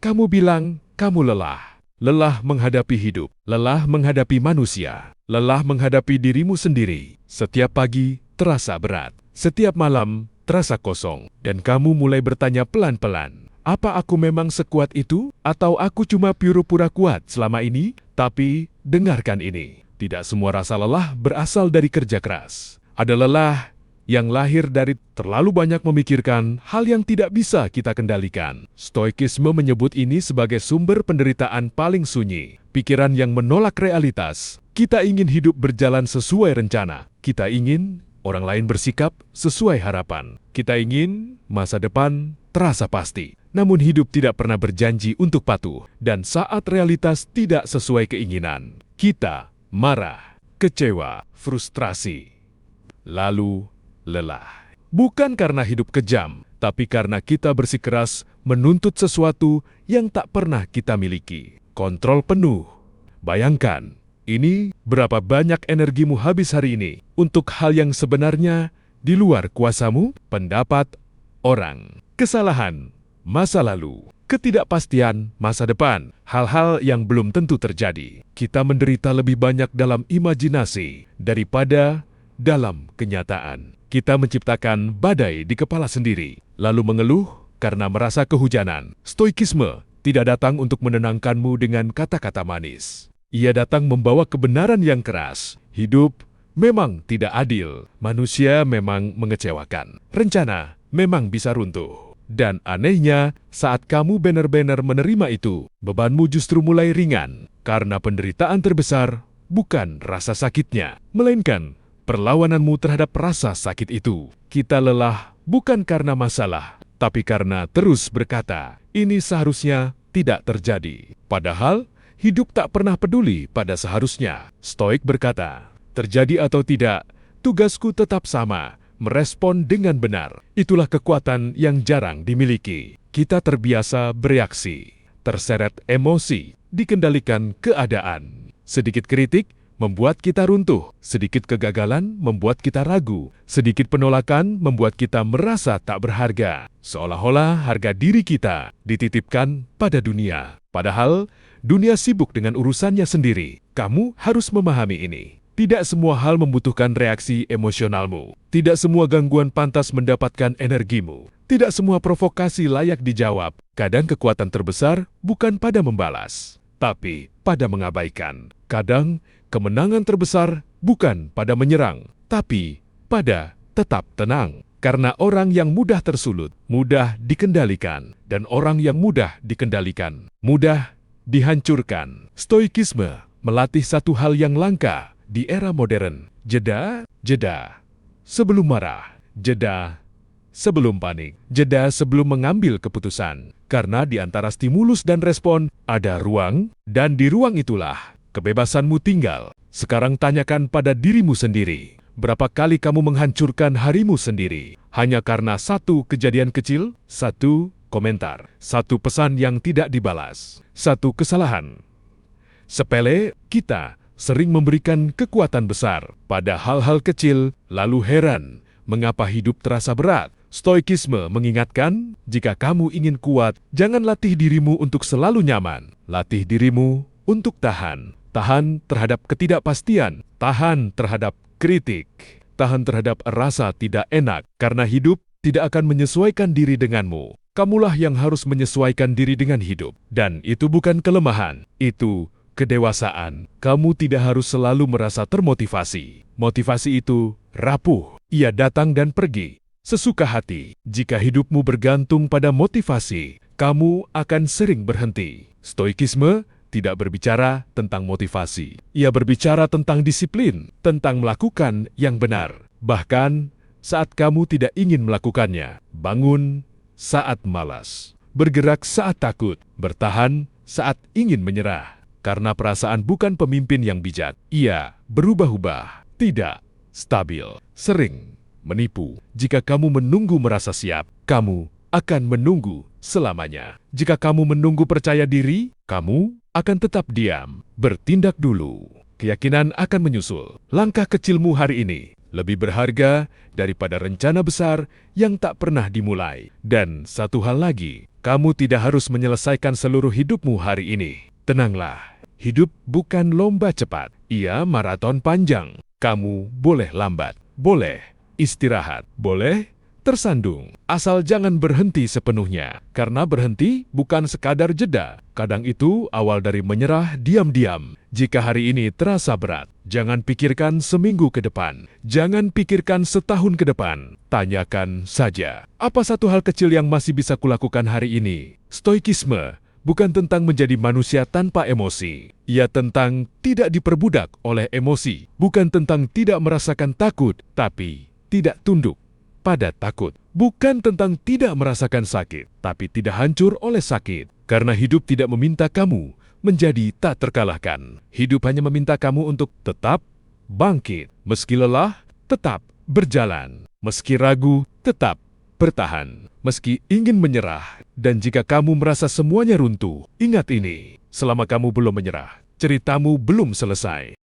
Kamu bilang kamu lelah. Lelah menghadapi hidup, lelah menghadapi manusia, lelah menghadapi dirimu sendiri. Setiap pagi terasa berat, setiap malam terasa kosong, dan kamu mulai bertanya pelan-pelan, apa aku memang sekuat itu? Atau aku cuma pura-pura kuat selama ini? Tapi, dengarkan ini. Tidak semua rasa lelah berasal dari kerja keras. Ada lelah yang lahir dari terlalu banyak memikirkan hal yang tidak bisa kita kendalikan. Stoikisme menyebut ini sebagai sumber penderitaan paling sunyi. Pikiran yang menolak realitas. Kita ingin hidup berjalan sesuai rencana. Kita ingin orang lain bersikap sesuai harapan. Kita ingin masa depan terasa pasti. Namun hidup tidak pernah berjanji untuk patuh. Dan saat realitas tidak sesuai keinginan, kita marah, kecewa, frustrasi, lalu lelah. Bukan karena hidup kejam, tapi karena kita bersikeras menuntut sesuatu yang tak pernah kita miliki. Kontrol penuh. Bayangkan, ini berapa banyak energimu habis hari ini untuk hal yang sebenarnya di luar kuasamu, pendapat orang, kesalahan masa lalu, ketidakpastian masa depan, hal-hal yang belum tentu terjadi. Kita menderita lebih banyak dalam imajinasi daripada dalam kenyataan. Kita menciptakan badai di kepala sendiri, lalu mengeluh karena merasa kehujanan. Stoikisme tidak datang untuk menenangkanmu dengan kata-kata manis. Ia datang membawa kebenaran yang keras. Hidup memang tidak adil. Manusia memang mengecewakan. Rencana memang bisa runtuh. Dan anehnya, saat kamu benar-benar menerima itu, bebanmu justru mulai ringan. Karena penderitaan terbesar bukan rasa sakitnya, melainkan perlawananmu terhadap rasa sakit itu. Kita lelah bukan karena masalah, tapi karena terus berkata, ini seharusnya tidak terjadi. Padahal, hidup tak pernah peduli pada seharusnya. Stoik berkata, terjadi atau tidak, tugasku tetap sama, merespon dengan benar. Itulah kekuatan yang jarang dimiliki. Kita terbiasa bereaksi, terseret emosi, dikendalikan keadaan. Sedikit kritik membuat kita runtuh, sedikit kegagalan membuat kita ragu, sedikit penolakan membuat kita merasa tak berharga. Seolah-olah harga diri kita dititipkan pada dunia. Padahal, dunia sibuk dengan urusannya sendiri. Kamu harus memahami ini. Tidak semua hal membutuhkan reaksi emosionalmu. Tidak semua gangguan pantas mendapatkan energimu. Tidak semua provokasi layak dijawab. Kadang kekuatan terbesar bukan pada membalas, tapi pada mengabaikan. Kadang kemenangan terbesar bukan pada menyerang, tapi pada tetap tenang. Karena orang yang mudah tersulut, mudah dikendalikan. Dan orang yang mudah dikendalikan, mudah dihancurkan. Stoikisme melatih satu hal yang langka di era modern. Jeda sebelum marah. Jeda sebelum panik. Jeda sebelum mengambil keputusan. Karena di antara stimulus dan respon ada ruang, dan di ruang itulah kebebasanmu tinggal. Sekarang tanyakan pada dirimu sendiri, berapa kali kamu menghancurkan harimu sendiri hanya karena satu kejadian kecil, satu komentar, satu pesan yang tidak dibalas, satu kesalahan sepele. Kita sering memberikan kekuatan besar pada hal-hal kecil, lalu heran mengapa hidup terasa berat. Stoikisme mengingatkan, jika kamu ingin kuat, jangan latih dirimu untuk selalu nyaman. Latih dirimu untuk tahan. Tahan terhadap ketidakpastian, tahan terhadap kritik, tahan terhadap rasa tidak enak, karena hidup tidak akan menyesuaikan diri denganmu. Kamulah yang harus menyesuaikan diri dengan hidup. Dan itu bukan kelemahan, itu kedewasaan. Kamu tidak harus selalu merasa termotivasi. Motivasi itu rapuh, ia datang dan pergi sesuka hati. Jika hidupmu bergantung pada motivasi, kamu akan sering berhenti. Stoikisme tidak berbicara tentang motivasi. Ia berbicara tentang disiplin, tentang melakukan yang benar. Bahkan saat kamu tidak ingin melakukannya. Bangun saat malas. Bergerak saat takut. Bertahan saat ingin menyerah. Karena perasaan bukan pemimpin yang bijak. Ia berubah-ubah, tidak stabil, sering menipu. Jika kamu menunggu merasa siap, kamu akan menunggu selamanya. Jika kamu menunggu percaya diri, kamu akan tetap diam. Bertindak dulu. Keyakinan akan menyusul. Langkah kecilmu hari ini lebih berharga daripada rencana besar yang tak pernah dimulai. Dan satu hal lagi, kamu tidak harus menyelesaikan seluruh hidupmu hari ini. Tenanglah, hidup bukan lomba cepat, ia maraton panjang. Kamu boleh lambat, boleh istirahat, boleh tersandung, asal jangan berhenti sepenuhnya. Karena berhenti bukan sekadar jeda. Kadang itu awal dari menyerah diam-diam. Jika hari ini terasa berat, jangan pikirkan seminggu ke depan. Jangan pikirkan setahun ke depan. Tanyakan saja, apa satu hal kecil yang masih bisa kulakukan hari ini? Stoikisme bukan tentang menjadi manusia tanpa emosi. Ia tentang tidak diperbudak oleh emosi. Bukan tentang tidak merasakan takut, tapi tidak tunduk pada takut. Bukan tentang tidak merasakan sakit, tapi tidak hancur oleh sakit. Karena hidup tidak meminta kamu menjadi tak terkalahkan. Hidup hanya meminta kamu untuk tetap bangkit. Meski lelah, tetap berjalan. Meski ragu, tetap bertahan. Meski ingin menyerah. Dan jika kamu merasa semuanya runtuh, ingat ini. Selama kamu belum menyerah, ceritamu belum selesai.